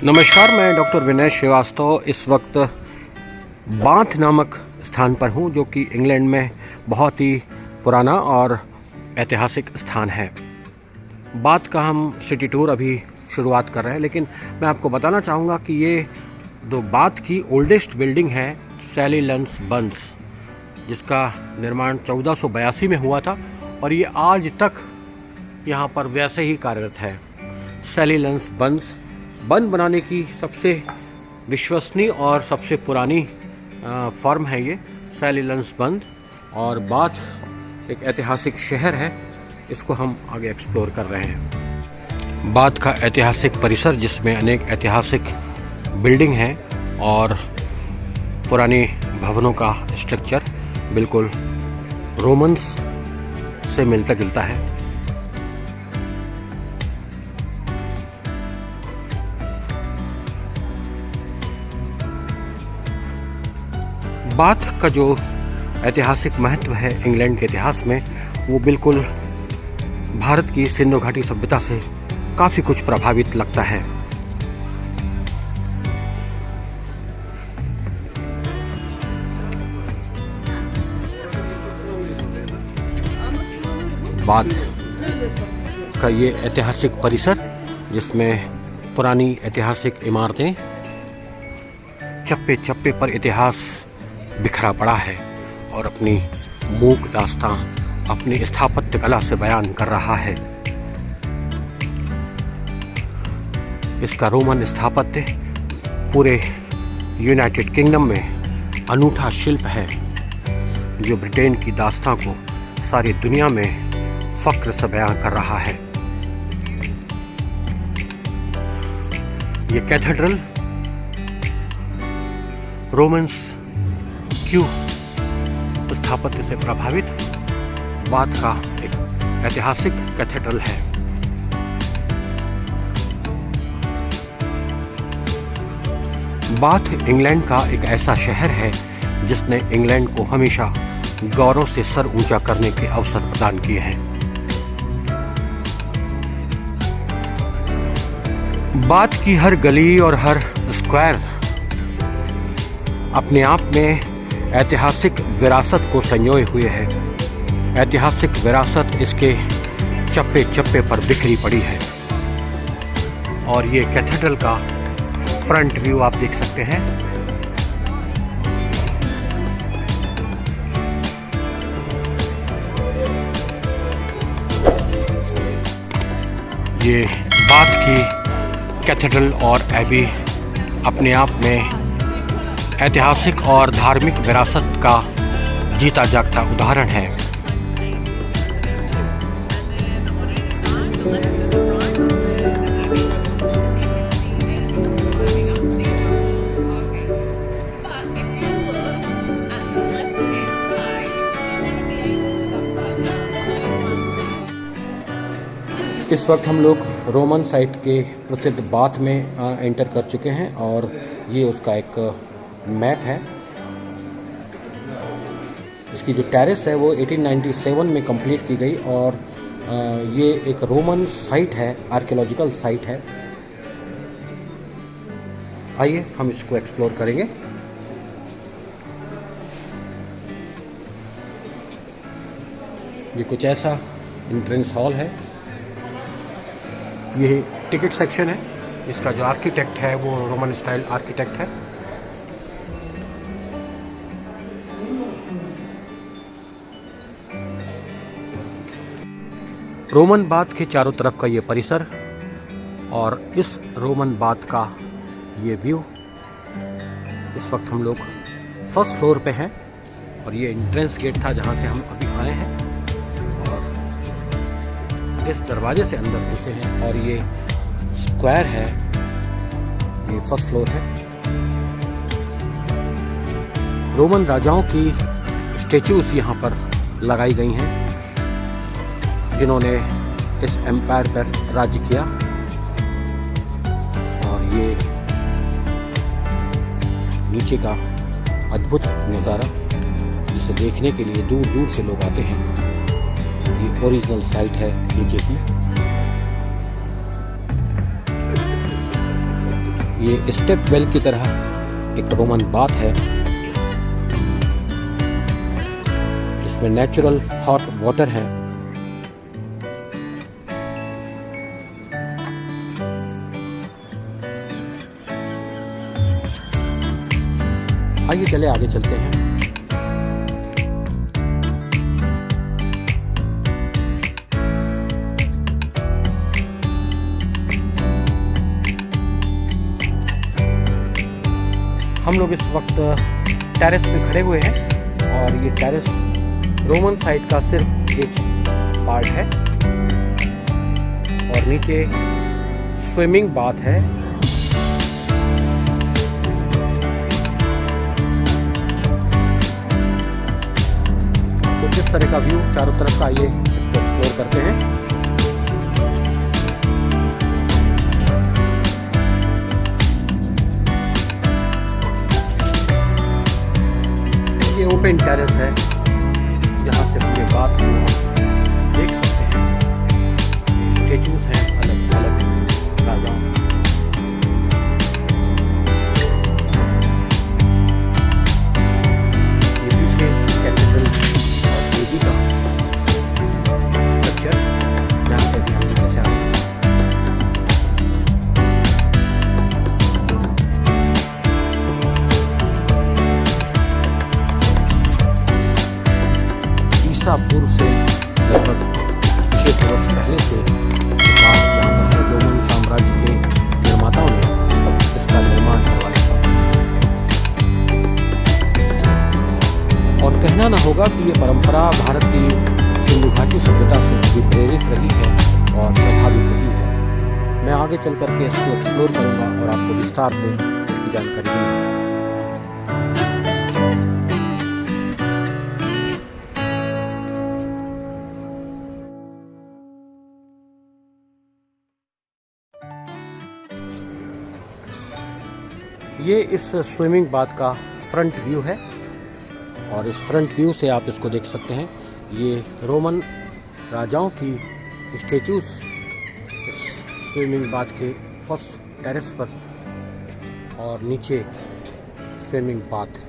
नमस्कार, मैं डॉक्टर विनय श्रीवास्तव इस वक्त बाथ नामक स्थान पर हूं, जो कि इंग्लैंड में बहुत ही पुराना और ऐतिहासिक स्थान है। बाथ का हम सिटी टूर अभी शुरुआत कर रहे हैं, लेकिन मैं आपको बताना चाहूँगा कि ये जो बाथ की ओल्डेस्ट बिल्डिंग है सैलीलैंड्स बंस, जिसका निर्माण 1482 में हुआ था और ये आज तक यहाँ पर वैसे ही कार्यरत है। सैलीलैंड्स बंस बन बनाने की सबसे विश्वसनीय और सबसे पुरानी फर्म है ये सैलीलैंड्स बन, और बाथ एक ऐतिहासिक शहर है, इसको हम आगे एक्सप्लोर कर रहे हैं। बाथ का ऐतिहासिक परिसर, जिसमें अनेक ऐतिहासिक बिल्डिंग हैं और पुराने भवनों का स्ट्रक्चर बिल्कुल रोमन्स से मिलता जुलता है। बाथ का जो ऐतिहासिक महत्व है इंग्लैंड के इतिहास में, वो बिल्कुल भारत की सिंधु घाटी सभ्यता से काफ़ी कुछ प्रभावित लगता है। बाथ का ये ऐतिहासिक परिसर, जिसमें पुरानी ऐतिहासिक इमारतें, चप्पे चप्पे पर इतिहास बिखरा पड़ा है और अपनी मूक दास्तां अपनी स्थापत्य कला से बयान कर रहा है। इसका रोमन स्थापत्य पूरे यूनाइटेड किंगडम में अनूठा शिल्प है, जो ब्रिटेन की दास्तां को सारी दुनिया में फख्र से बयान कर रहा है। ये कैथेड्रल रोमन्स क्यों स्थापत्य से प्रभावित बाथ का एक ऐतिहासिक कैथेड्रल है। बाथ इंग्लैंड का एक ऐसा शहर है जिसने इंग्लैंड को हमेशा गौरव से सर ऊंचा करने के अवसर प्रदान किए हैं। बाथ की हर गली और हर स्क्वायर अपने आप में ऐतिहासिक विरासत को संजोए हुए है। ऐतिहासिक विरासत इसके चप्पे चप्पे पर बिखरी पड़ी है। और ये कैथेड्रल का फ्रंट व्यू आप देख सकते हैं। ये बाथ की कैथेड्रल और एबी अपने आप में ऐतिहासिक और धार्मिक विरासत का जीता जागता उदाहरण है। इस वक्त हम लोग रोमन साइट के प्रसिद्ध बाथ में एंटर कर चुके हैं और ये उसका एक मैप है। इसकी जो टेरेस है वो 1897 में कंप्लीट की गई और ये एक रोमन साइट है, आर्कियोलॉजिकल साइट है। आइए हम इसको एक्सप्लोर करेंगे। ये कुछ ऐसा एंट्रेंस हॉल है। ये टिकट सेक्शन है। इसका जो आर्किटेक्ट है वो रोमन स्टाइल आर्किटेक्ट है। रोमन बाथ के चारों तरफ का ये परिसर और इस रोमन बाथ का ये व्यू। इस वक्त हम लोग फर्स्ट फ्लोर पे हैं और ये एंट्रेंस गेट था जहाँ से हम अभी आए हैं, और इस दरवाजे से अंदर घुसे हैं और ये स्क्वायर है, ये फर्स्ट फ्लोर है। रोमन राजाओं की स्टेच्यूज यहाँ पर लगाई गई हैं, जिन्होंने इस एम्पायर पर राज्य किया। और ये नीचे का अद्भुत नज़ारा, जिसे देखने के लिए दूर दूर से लोग आते हैं। ये ओरिजिनल साइट है नीचे की। ये स्टेप वेल की तरह एक रोमन बाथ है जिसमें नेचुरल हॉट वाटर है। आइए चले आगे चलते हैं। हम लोग इस वक्त टेरेस पे खड़े हुए हैं और ये टेरेस रोमन साइट का सिर्फ एक पार्ट है और नीचे स्विमिंग बाथ है। कुछ इस तरह का व्यू चारों तरफ का, आइए इसको एक्सप्लोर करते हैं। ये ओपन टेरेस है, यहाँ से पूरे बात को देख सकते हैं। स्टेचूज हैं अलग अलग राजाओं। ये पीछे कैथेड्रल और देवी का स्ट्रक्चर, जहाँ से भी हम जैसे आए। ईसा पूर्व से लगभग 600 वर्ष पहले से यहाँ पर है। रोमन साम्राज्य के निर्माताओं ने इसका निर्माण करवाया था और कहना न होगा कि ये परंपरा भारत की सिंधु घाटी सभ्यता से भी प्रेरित रही है और प्रभावित रही है। मैं आगे चल करके इसको एक्सप्लोर करूँगा और आपको विस्तार से इसकी जानकारी दूँगा। ये इस स्विमिंग बाथ का फ्रंट व्यू है और इस फ्रंट व्यू से आप इसको देख सकते हैं। ये रोमन राजाओं की स्टेचूज इस स्विमिंग बाथ के फर्स्ट टेरेस पर और नीचे स्विमिंग बाथ।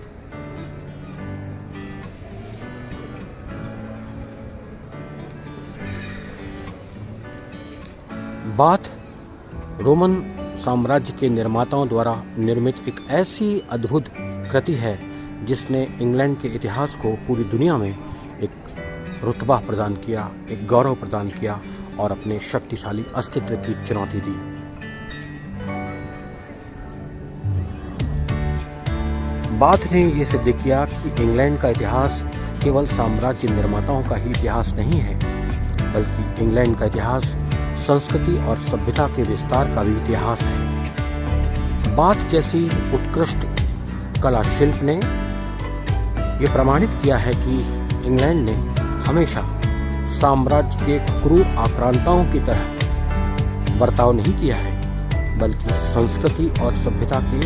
बाथ रोमन साम्राज्य के निर्माताओं द्वारा निर्मित एक ऐसी अद्भुत कृति है जिसने इंग्लैंड के इतिहास को पूरी दुनिया में एक रुतबा प्रदान किया, एक गौरव प्रदान किया और अपने शक्तिशाली अस्तित्व की चुनौती दी। बाथ ने ये सिद्ध किया कि इंग्लैंड का इतिहास केवल साम्राज्य निर्माताओं का ही इतिहास नहीं है, बल्कि इंग्लैंड का इतिहास संस्कृति और सभ्यता के विस्तार का भी इतिहास है। बाथ जैसी उत्कृष्ट कला शिल्प ने यह प्रमाणित किया है कि इंग्लैंड ने हमेशा साम्राज्य के क्रूर आक्रांताओं की तरह बर्ताव नहीं किया है, बल्कि संस्कृति और सभ्यता के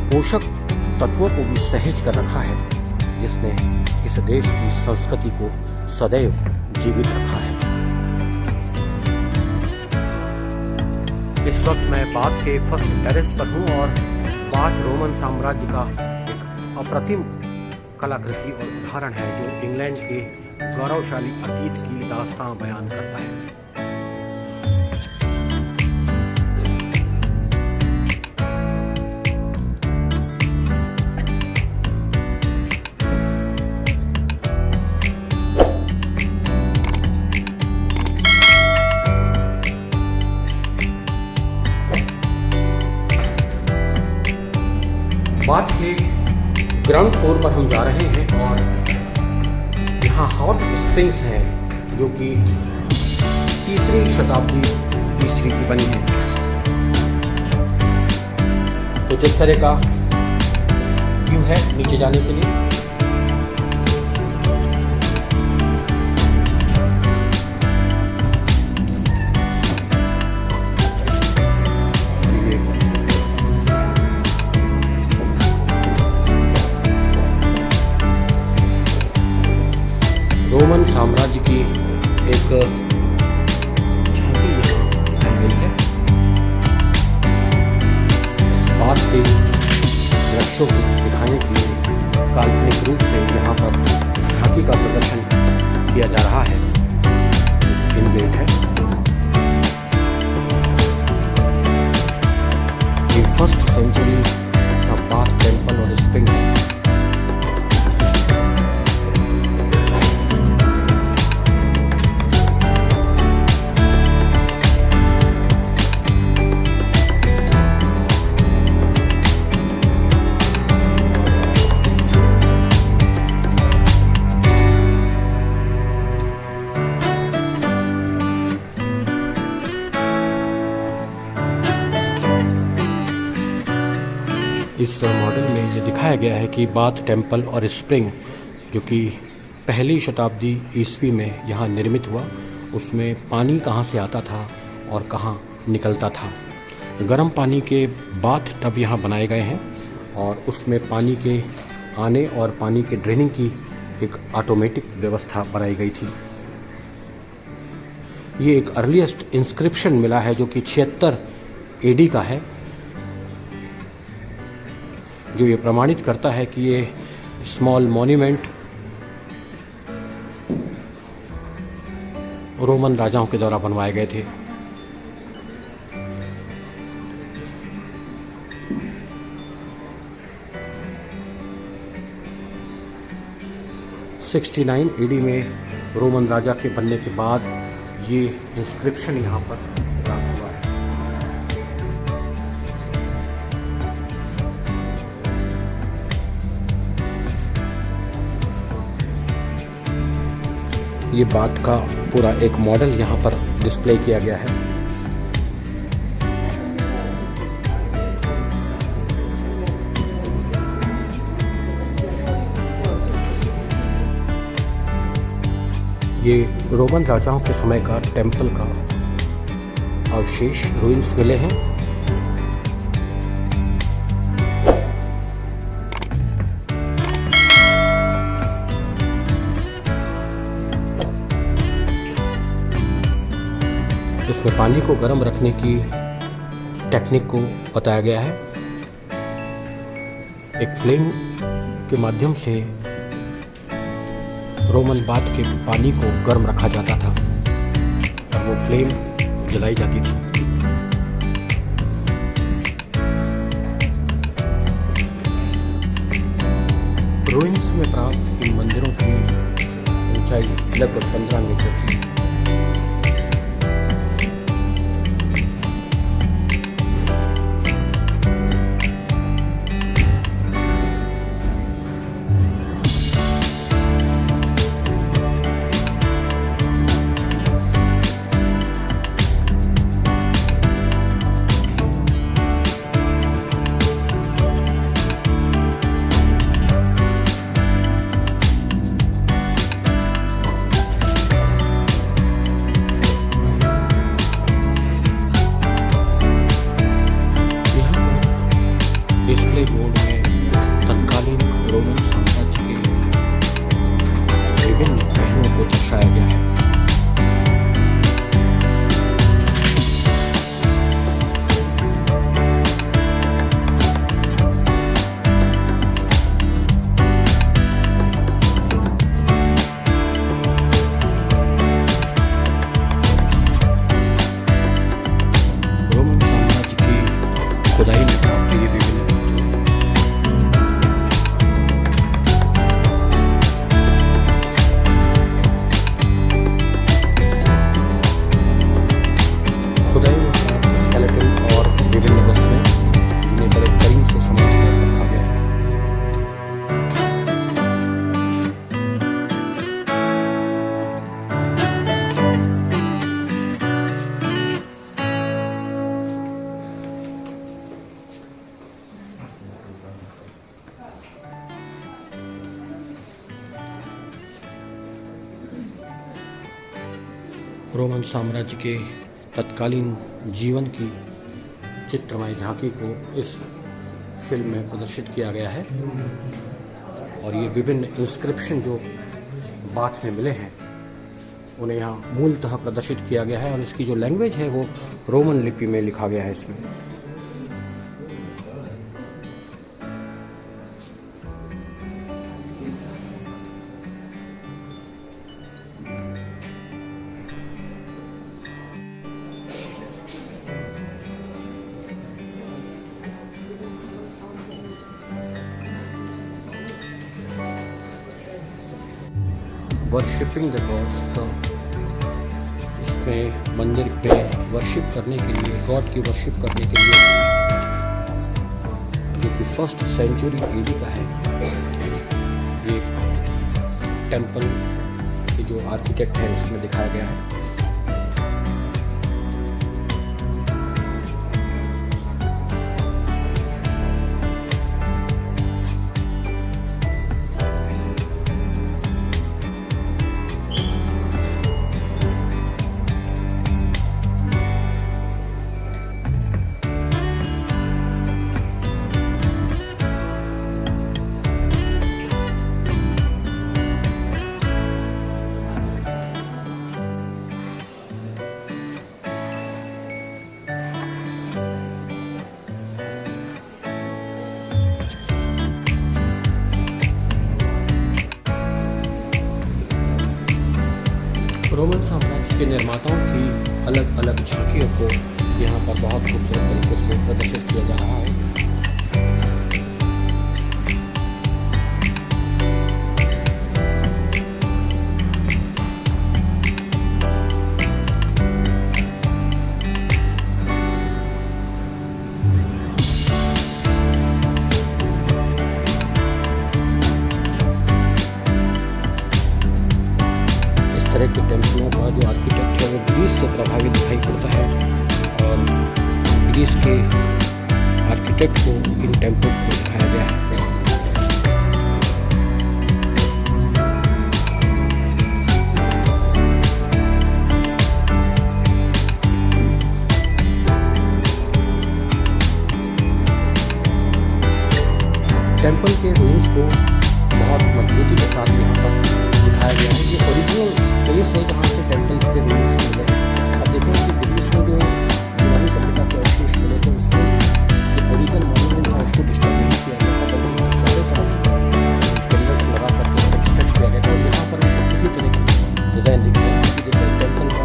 पोषक तत्वों को भी सहेज कर रखा है, जिसने इस देश की संस्कृति को सदैव जीवित रखा है। इस वक्त मैं बाथ के फर्स्ट टेरेस पर हूँ और बाथ रोमन साम्राज्य का एक अप्रतिम कलाकृति और उदाहरण है जो इंग्लैंड के गौरवशाली अतीत की दास्तां बयान करता है। बाथ के ग्राउंड फ्लोर पर हम जा रहे हैं और यहाँ हॉट स्प्रिंग्स हैं जो कि 3वीं शताब्दी ईस्वी की बनी है। तो जिस तरह का व्यू है नीचे जाने के लिए, रोमन साम्राज्य की एक झांकी यहाँ दिखाई गई है। इस बात के दृश्यों को दिखाने के लिए काल्पनिक रूप से यहाँ पर झांकी का प्रदर्शन किया जा रहा है। इनगेट है। ये फर्स्ट सेंचुरी का बाथ टेम्पल और स्प्रिंग है। इस मॉडल में ये दिखाया गया है कि बाथ टेम्पल और स्प्रिंग जो कि पहली शताब्दी ईस्वी में यहाँ निर्मित हुआ, उसमें पानी कहाँ से आता था और कहाँ निकलता था। गर्म पानी के बाथ टब यहाँ बनाए गए हैं और उसमें पानी के आने और पानी के ड्रेनिंग की एक ऑटोमेटिक व्यवस्था बनाई गई थी। ये एक अर्लीस्ट इंस्क्रिप्शन मिला है जो कि 76 AD का है, जो ये प्रमाणित करता है कि ये स्मॉल मॉन्यूमेंट रोमन राजाओं के द्वारा बनवाए गए थे। AD में रोमन राजा के बनने के बाद ये इंस्क्रिप्शन यहाँ पर प्राप्त हुआ है। ये बात का पूरा एक मॉडल यहाँ पर डिस्प्ले किया गया है। ये रोमन राजाओं के समय का टेम्पल का अवशेष रूइंस मिले हैं। इसमें पानी को गर्म रखने की टेक्निक को बताया गया है। एक फ्लेम के माध्यम से रोमन बाथ के पानी को गर्म रखा जाता था और वो फ्लेम जलाई जाती थी। रूइंस में प्राप्त इन मंदिरों की ऊंचाई लगभग 15 मीटर थी। डिस्प्ले बोर्ड में तत्कालीन रोमन साम्राज्य के विभिन्न पहलुओं को दर्शाया गया है। रोमन साम्राज्य की खुदाई में प्राप्त ये विभिन्न रोमन साम्राज्य के तत्कालीन जीवन की चित्रमय झांकी को इस फिल्म में प्रदर्शित किया गया है और ये विभिन्न इंस्क्रिप्शन जो बाथ में मिले हैं उन्हें यहाँ मूलतः प्रदर्शित किया गया है और इसकी जो लैंग्वेज है वो रोमन लिपि में लिखा गया है इसमें। वर्शिपिंग द गॉड्स, तो इसमें मंदिर पे वर्शिप करने के लिए, गॉड की वर्शिप करने के लिए, जो कि 1st सेंचुरी AD का है, ये टेम्पल के जो आर्किटेक्ट है इसमें दिखाया गया है। रोमन साम्राज्य के निर्माताओं की अलग अलग झांकियों को यहाँ पर बहुत खूबसूरत तरीके से प्रदर्शित किया जा रहा है। तरह के टेम्पलों का जो आर्किटेक्ट है वो ग्रीस से प्रभावित दिखाई पड़ता है और ग्रीस के आर्किटेक्ट को इन टेम्पल्स में दिखाया गया है। टेम्पल के रूम्स को बहुत मजबूती के साथ यहाँ पर दिखाया गया है। ये ओरिजिनल प्लेस है जहाँ से टेम्पल के रूम्स मिले। अब देखें कि ग्रीस में जो यूनानी सभ्यता के अवशेष मिले थे उसमें जो ओरिजिनल मॉन्यूमेंट था उसको डिस्टर्ब नहीं किया गया था, बल्कि चारों तरफ पिलर्स लगा करके प्रोटेक्ट किया गया था। और यहाँ पर भी किसी तरह की डिज़ाइन दिख रही है कि जैसे टेम्पल का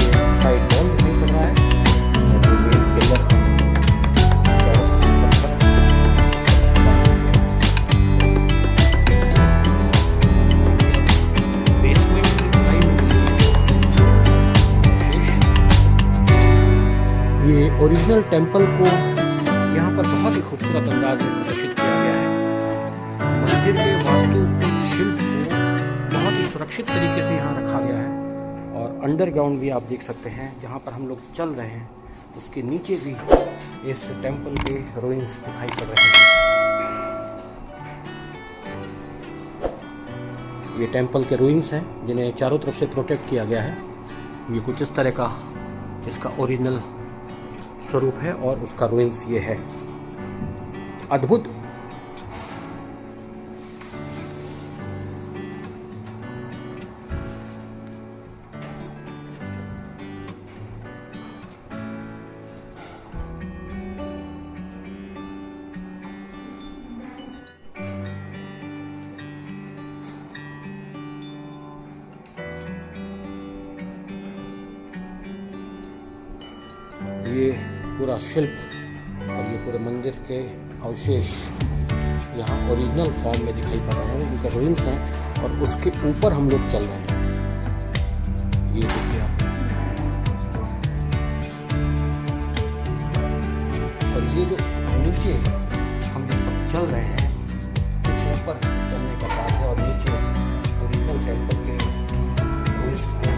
ये साइड वॉल दिखाई पड़ रहा है और जो मेन पिलर ओरिजिनल टेम्पल को यहाँ पर बहुत ही खूबसूरत अंदाज में प्रदर्शित किया गया है। मंदिर के वास्तु शिल्प को बहुत ही सुरक्षित तरीके से यहाँ रखा गया है और अंडरग्राउंड भी आप देख सकते हैं जहाँ पर हम लोग चल रहे हैं उसके नीचे भी इस टेम्पल के रूइंस दिखाई पड़ रहे हैं। ये टेम्पल के रूइंस हैं जिन्हें चारों तरफ से प्रोटेक्ट किया गया है। ये कुछ इस तरह का इसका ओरिजिनल स्वरूप है और उसका रूइंस ये है। अद्भुत। ये पूरा शिल्प और ये पूरे मंदिर के अवशेष यहाँ ओरिजिनल फॉर्म में दिखाई पड़ रहे हैं, उनके रूइंस हैं और उसके ऊपर हम लोग चल रहे हैं। ये देखिए आप, और ये जो नीचे हम लोग चल रहे हैं ऊपर चलने का बात है और नीचे ओरिजिनल टेम्पल के रूइंस को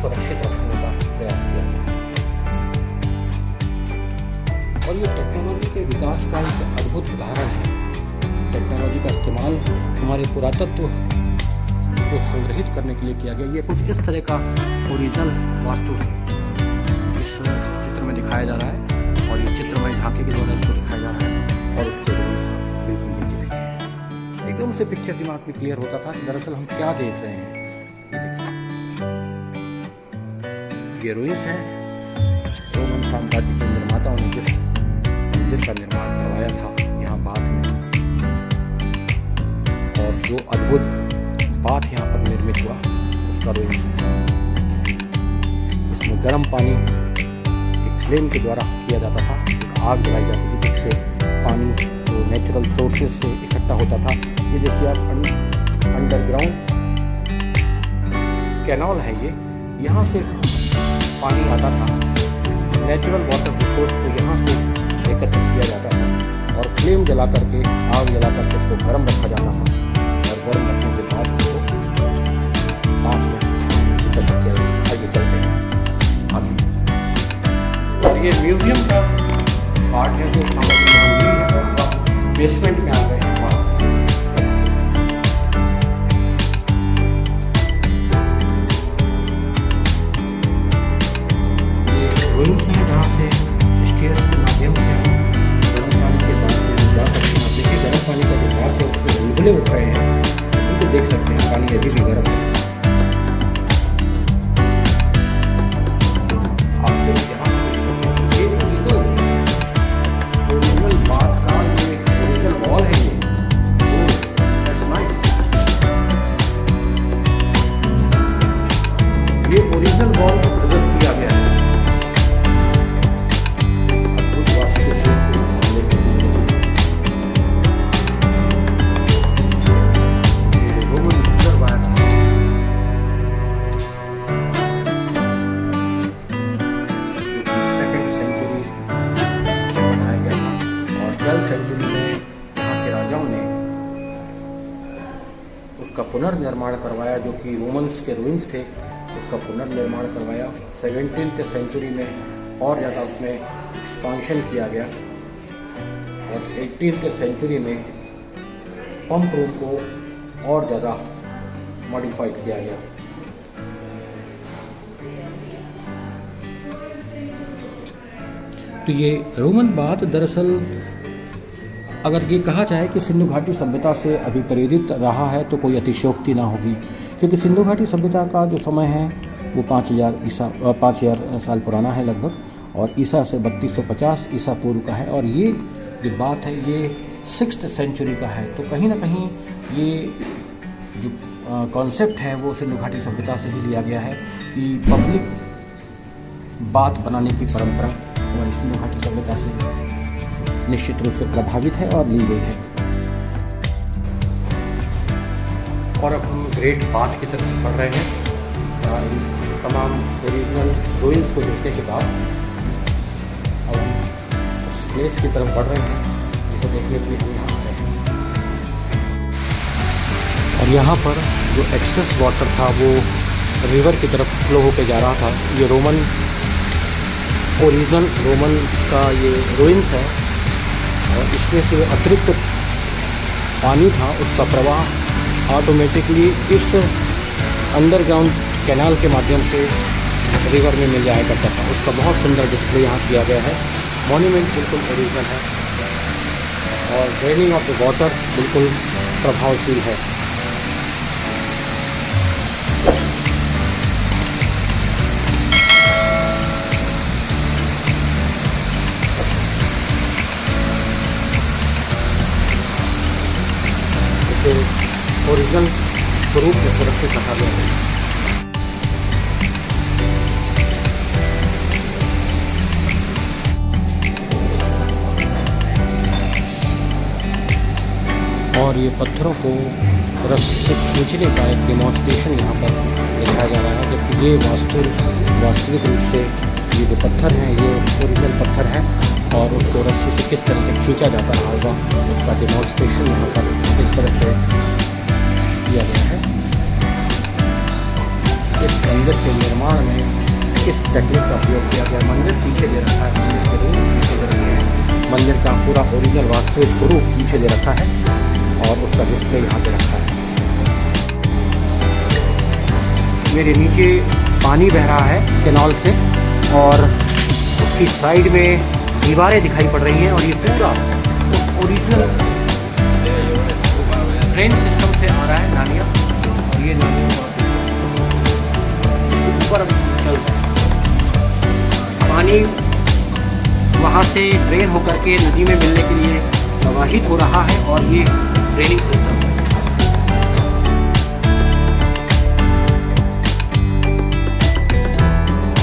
सुरक्षित रखने का प्रयास किया गया। और ये टेक्नोलॉजी के विकास का एक अद्भुत उदाहरण है। टेक्नोलॉजी का इस्तेमाल हमारे पुरातत्व को संग्रहित करने के लिए किया गया। ये कुछ इस तरह का ओरिजिनल वास्तु इस चित्र में दिखाया जा रहा है और ये चित्र में झांकी के द्वारा इसको दिखाया जा रहा है और उसके रूल्स बिल्कुल नीचे देखिए। एकदम से पिक्चर दिमाग में क्लियर होता था कि दरअसल हम क्या देख रहे हैं। ये देखिए, ये रुइंस है। रोमन साम्राज्य के निर्माताओं ने जिस मंदिर का निर्माण करवाया था यहाँ बाथ में, और जो अद्भुत बाथ यहाँ पर निर्मित हुआ उसका रुइंस है। इसमें गर्म पानी एक फ्लेम के द्वारा किया जाता था, एक आग जलाई जाती थी जिससे पानी जो नेचुरल सोर्सेज से इकट्ठा होता था। ये देखिए आप, अंडरग्राउंड कैनाल है ये, यहाँ से पानी आता था। नेचुरल वाटर रिसोर्स को यहाँ से एकत्रित किया जाता था और फ्लेम जला करके, आग जला करके उसको गर्म रखा जाता था, और गर्म रखने के बाद उसको बाथ में एकत्रित किया जाता। आगे चलते हैं आगे। और ये म्यूजियम का पार्ट है जो बेसमेंट में आ गए हैं। रुइंस है जहाँ से स्टेयर्स के माध्यम से हम गर्म पानी के बाद में जा सकते हैं। देखिए गर्म पानी का जो बात है उसमें बुलबुले उठ रहे हैं, उनको देख सकते हैं, पानी अभी भी गर्म है। आप सिर्फ यहाँ से देख सकते हैं, ये ओरिजिनल बाथ का ये ओरिजिनल वॉल है। ये दैट्स नाइस। ये ओरिजिनल वॉल को प्रिजर्व किया गया है। सेंचुरी में यहाँ के राजाओं ने उसका पुनर्निर्माण करवाया, जो कि रोमन्स के रुइंस थे, उसका पुनर्निर्माण करवाया। 17th सेंचुरी में और ज़्यादा उसमें एक्सपांशन किया गया, और 18th सेंचुरी में पंप रूम को और ज़्यादा मॉडिफाइड किया गया। तो ये रोमन बाथ दरअसल अगर ये कहा जाए कि सिंधु घाटी सभ्यता से अभिप्रेरित रहा है तो कोई अतिशयोक्ति ना होगी, क्योंकि सिंधु घाटी सभ्यता का जो समय है वो 5000 साल पुराना है लगभग, और ईसा से 3250 ईसा पूर्व का है। और ये जो बात है ये 6th सेंचुरी का है। तो कहीं ना कहीं ये जो कॉन्सेप्ट है वो सिंधु घाटी सभ्यता से ही लिया गया है कि पब्लिक बात बनाने की परंपरा हमारी सिंधु घाटी सभ्यता से निश्चित रूप से प्रभावित है और ली गई है। और अब हम ग्रेट बाथ की तरफ बढ़ रहे हैं। तमाम ओरिजिनल रुइंस को देखने के बाद अब हम उस प्लेस की तरफ बढ़ रहे हैं जिसे देखने के लिए हम यहाँ आ रहे हैं। और यहाँ पर जो एक्सेस वाटर था वो रिवर की तरफ फ्लो होकर जा रहा था। ये ओरिजिनल रोमन का ये रुइंस है, और इसमें से अतिरिक्त पानी था, उसका प्रवाह ऑटोमेटिकली इस अंडरग्राउंड कैनाल के माध्यम से रिवर में मिल जाया करता था। उसका बहुत सुंदर डिस्प्ले यहाँ किया गया है। मॉन्यूमेंट बिल्कुल ओरिजिनल है, और ड्रेनिंग ऑफ द वाटर बिल्कुल प्रभावशील है। ओरिजिनल स्वरूप में सुरक्षित रखा गया है। और ये पत्थरों को रस्सी से खींचने का एक डेमोन्स्ट्रेशन यहाँ पर दिखाया जा रहा है, जबकि ये वास्तविक रूप से ये जो पत्थर है ये ओरिजिनल पत्थर है, और उसको रस्सी से किस तरह से खींचा जाता होगा उसका डेमोन्स्ट्रेशन यहाँ पर इस तरह से किया गया है। इस मंदिर के निर्माण में किस टेक्निक का उपयोग किया गया। मंदिर पीछे दे रखा है, मंदिर के रूम्स पीछे दे रखे हैं, मंदिर का पूरा ओरिजिनल वास्तविक स्वरूप पीछे दे रखा है, और उसका डिस्प्ले यहाँ पे रखा है। मेरे नीचे पानी बह रहा है कैनाल से, और उसकी साइड में दीवारें दिखाई पड़ रही हैं, और ये पूरा उस ओरिजिनल ड्रेन सिस्टम से आ रहा है नालियाँ, और ये नालियाँ ऊपर चल रहा है। पानी वहाँ से ड्रेन होकर के नदी में मिलने के लिए प्रवाहित हो रहा है, और ये ड्रेनिंग सिस्टम है।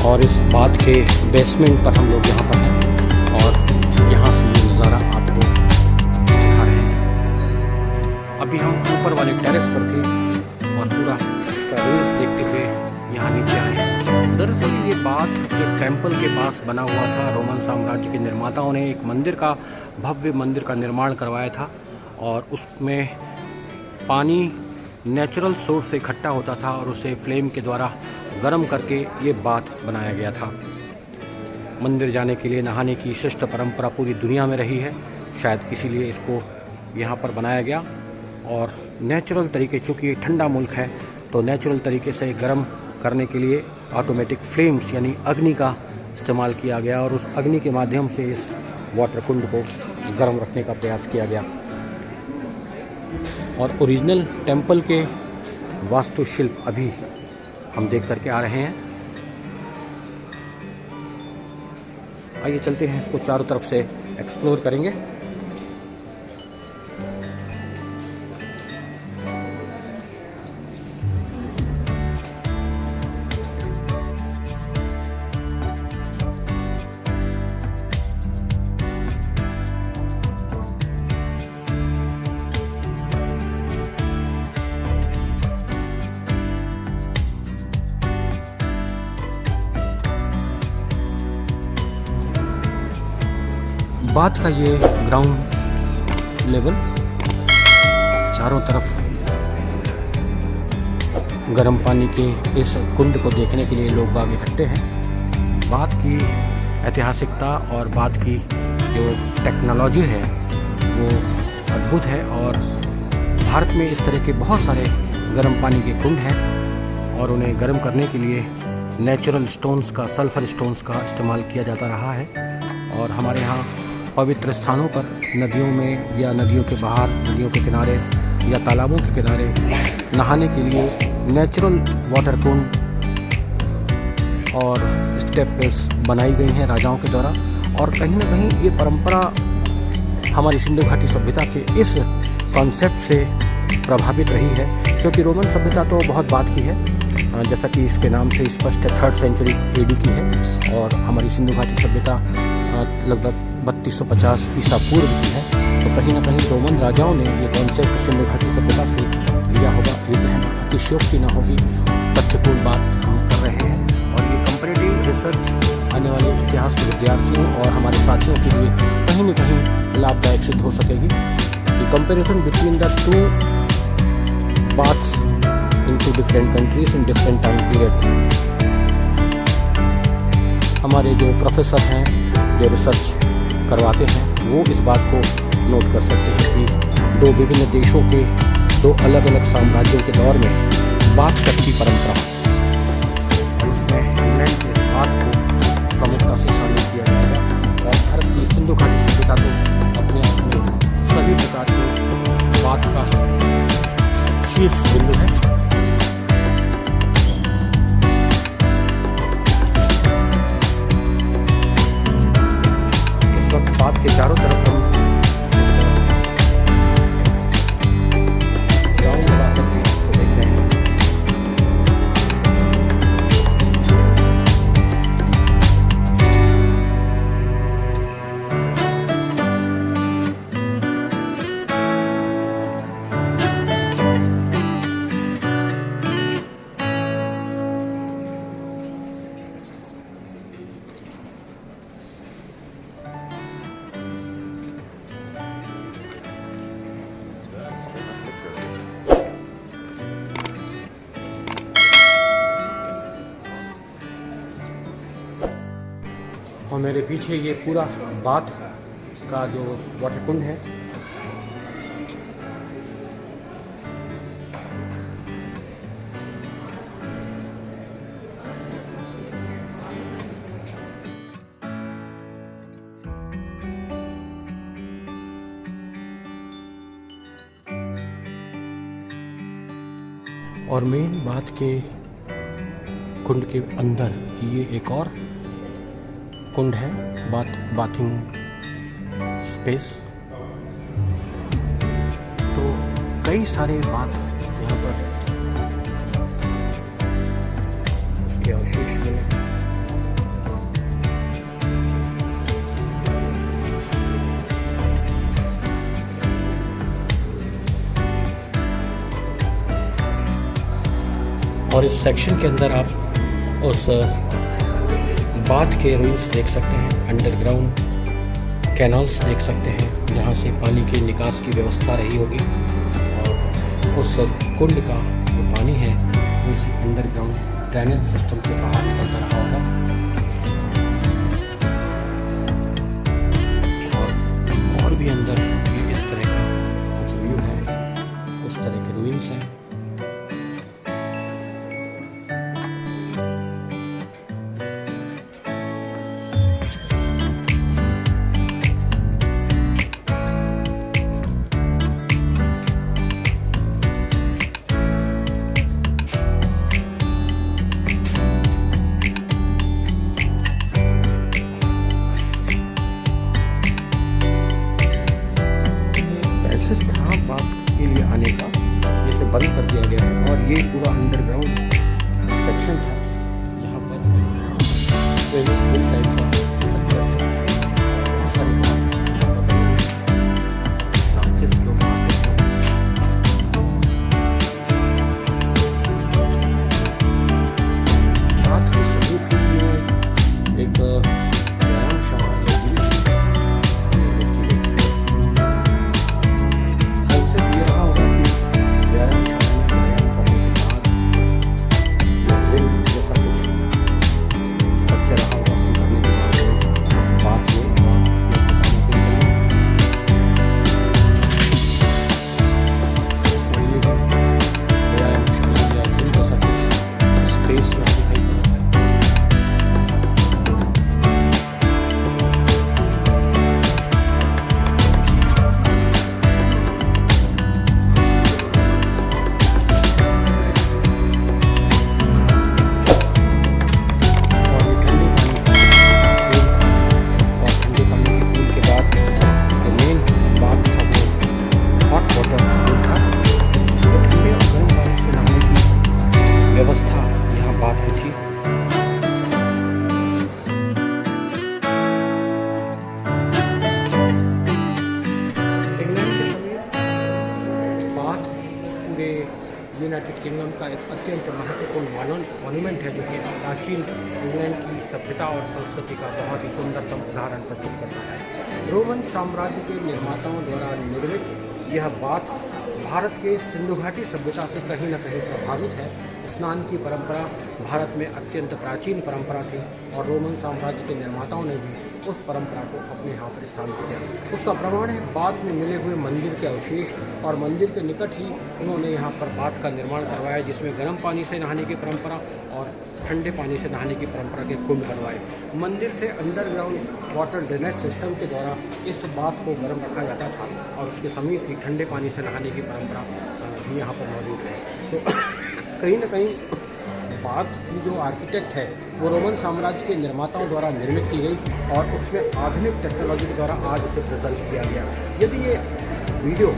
और इस बात के बेसमेंट पर हम लोग यहाँ पर हैं, और यहाँ से ये नज़ारा आपको दिखा रहे हैं। अभी हम ऊपर वाले टेरेस पर थे और पूरा टेरेस देखते हुए यहाँ नीचे आए। दरअसल ये बात एक टेम्पल के पास बना हुआ था। रोमन साम्राज्य के निर्माताओं ने एक मंदिर का, भव्य मंदिर का निर्माण करवाया था, और उसमें पानी नेचुरल सोर्स से इकट्ठा होता था और उसे फ्लेम के द्वारा गर्म करके ये बाथ बनाया गया था। मंदिर जाने के लिए नहाने की शिष्ट परंपरा पूरी दुनिया में रही है, शायद इसीलिए इसको यहाँ पर बनाया गया। और नेचुरल तरीके, चूँकि ये ठंडा मुल्क है तो नेचुरल तरीके से गर्म करने के लिए ऑटोमेटिक फ्लेम्स यानी अग्नि का इस्तेमाल किया गया, और उस अग्नि के माध्यम से इस वाटर कुंड को गर्म रखने का प्रयास किया गया। और ओरिजिनल टेम्पल के वास्तुशिल्प अभी हम देख करके आ रहे हैं। आइए चलते हैं, इसको चारों तरफ से एक्सप्लोर करेंगे। बाथ का ये ग्राउंड लेवल, चारों तरफ गर्म पानी के इस कुंड को देखने के लिए लोग बाग इकट्ठे हैं। बाथ की ऐतिहासिकता और बाथ की जो टेक्नोलॉजी है वो अद्भुत है, और भारत में इस तरह के बहुत सारे गर्म पानी के कुंड हैं, और उन्हें गर्म करने के लिए नेचुरल स्टोन्स का, सल्फर स्टोन्स का इस्तेमाल किया जाता रहा है। और हमारे यहाँ पवित्र स्थानों पर, नदियों में या नदियों के बाहर, नदियों के किनारे या तालाबों के किनारे नहाने के लिए नेचुरल वाटर कुंड और स्टेपवेल्स बनाई गई हैं राजाओं के द्वारा। और कहीं ना कहीं ये परंपरा हमारी सिंधु घाटी सभ्यता के इस कॉन्सेप्ट से प्रभावित रही है, क्योंकि रोमन सभ्यता तो बहुत बाद की है, जैसा कि इसके नाम से स्पष्ट है, 3rd सेंचुरी AD की है, और हमारी सिंधु घाटी सभ्यता लगभग 3250 ईसा पूर्व की है। तो कहीं ना कहीं रोमन राजाओं ने ये कॉन्सेप्ट सिंधु घाटी सभ्यता से लिया होगा। ये कहना अतिशयोक्ति न होगी, तथ्यपूर्ण बात हम कर रहे हैं। और ये कंपैरेटिव रिसर्च आने वाले इतिहास के विद्यार्थियों और हमारे साथियों के लिए कहीं न कहीं लाभदायक सिद्ध हो सकेगी। The comparison between the two baths into different countries in different time period, हमारे जो प्रोफेसर हैं, जो रिसर्च करवाते हैं, वो इस बात को नोट कर सकते हैं कि दो विभिन्न देशों के, दो अलग अलग साम्राज्यों के दौर में बाथ तक की परंपरा, और उसमें इंग्लैंड के इस बात को प्रमुखता से शामिल किया जाएगा। और भारत की सिंधु घाटी सभ्यता तो अपने आप में सभी प्रकार के बाथ का शीर्ष बिंदु है। इस वक्त बाथ के चारों तरफ हम और मेरे पीछे ये पूरा बाथ का जो वाटर कुंड है, और मेन बाथ के कुंड के अंदर ये एक और कुंड है, बाथिंग स्पेस। तो कई सारे बाथ यहाँ पर उसके अवशेष में और इस सेक्शन के अंदर आप उस बाथ के रूल्स देख सकते हैं, अंडरग्राउंड कैनाल्स देख सकते हैं जहाँ से पानी की निकास की व्यवस्था रही होगी और उस कुंड का जो पानी है उसी अंडरग्राउंड ड्रेनेज सिस्टम से बाहर निकलता रहा होगा। और भी अंदर इस तरह का कुछ व्यू है, उस तरह के रूइंस हैं। था बाथ के लिए आने का, इसे बंद कर दिया गया है और ये पूरा अंडरग्राउंड सेक्शन था जहाँ पर स्विमिंग पूल टाइप का रास्ते से लोग आते हैं। बाथ के सभी के लिए एक व्यायामशाला व्यवस्था यहाँ बात हुई थी। इंग्लैंड के समीप बाथ पूरे यूनाइटेड किंगडम का एक अत्यंत महत्वपूर्ण मॉन्यूमेंट है जो कि प्राचीन इंग्लैंड की सभ्यता और संस्कृति का बहुत ही सुंदरतम उदाहरण प्रस्तुत करता है। रोमन साम्राज्य के निर्माताओं द्वारा निर्मित यह बाथ भारत के सिंधु घाटी सभ्यता से कहीं न कहीं प्रभावित है। स्नान की परंपरा भारत में अत्यंत प्राचीन परंपरा थी और रोमन साम्राज्य के निर्माताओं ने भी उस परंपरा को अपने यहाँ पर स्थापित किया। उसका प्रमाण है बाथ में मिले हुए मंदिर के अवशेष और मंदिर के निकट ही उन्होंने यहाँ पर बाथ का निर्माण करवाया, जिसमें गर्म पानी से नहाने की परंपरा और ठंडे पानी से नहाने की परंपरा के कुंड बनवाए। मंदिर से अंडरग्राउंड वाटर ड्रेनेज सिस्टम के द्वारा इस बाथ को गर्म रखा जाता था और उसके समीप ही ठंडे पानी से नहाने की परंपरा भी यहाँ पर मौजूद है। तो कहीं न कहीं बाथ की जो आर्किटेक्ट है वो रोमन साम्राज्य के निर्माताओं द्वारा निर्मित की गई और उसमें आधुनिक टेक्नोलॉजी के द्वारा आज उसे प्रिजर्व किया गया। यदि ये वीडियो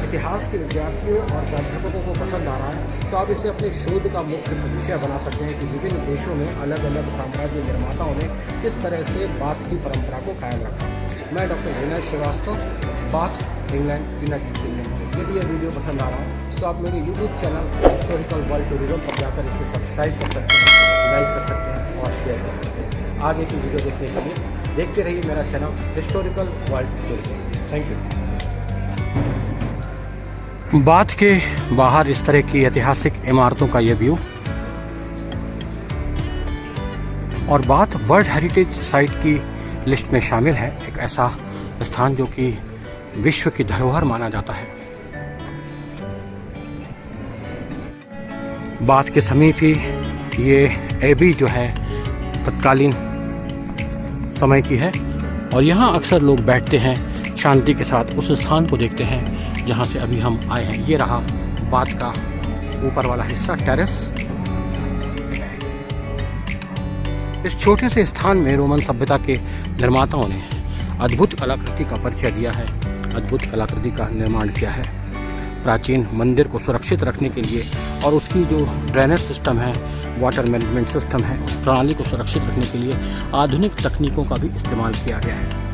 इतिहास के विद्यार्थियों और प्राध्यापकों को पसंद आ रहा है तो आप इसे अपने शोध का मुख्य विषय बना सकते हैं कि विभिन्न देशों में अलग अलग साम्राज्य निर्माताओं ने किस तरह से बाथ की परंपरा को कायम रखा। मैं doctor Vinay Srivastava, Bath England United Kingdom से। यदि यह वीडियो पसंद आ रहा है तो आप मेरे YouTube channel historical world tourism पर जाकर इसे सब्सक्राइब कर सकते हैं, लाइक कर सकते हैं और शेयर कर सकते हैं। आगे की वीडियो देखने के लिए देखते रहिए मेरा channel historical world tourism. Thank you. Bath के बाहर इस तरह की ऐतिहासिक इमारतों का यह व्यू और बाथ वर्ल्ड हेरिटेज साइट की लिस्ट में शामिल है, एक ऐसा स्थान जो कि विश्व की धरोहर माना जाता है। बाथ के समीप ही ये एबी जो है तत्कालीन समय की है और यहाँ अक्सर लोग बैठते हैं, शांति के साथ उस स्थान को देखते हैं जहाँ से अभी हम आए हैं। ये रहा बाथ का ऊपर वाला हिस्सा टेरेस। इस छोटे से स्थान में रोमन सभ्यता के निर्माताओं ने अद्भुत कलाकृति का परिचय दिया है, अद्भुत कलाकृति का निर्माण किया है। प्राचीन मंदिर को सुरक्षित रखने के लिए और उसकी जो ड्रेनेज सिस्टम है, वाटर मैनेजमेंट सिस्टम है, उस प्रणाली को सुरक्षित रखने के लिए आधुनिक तकनीकों का भी इस्तेमाल किया गया है।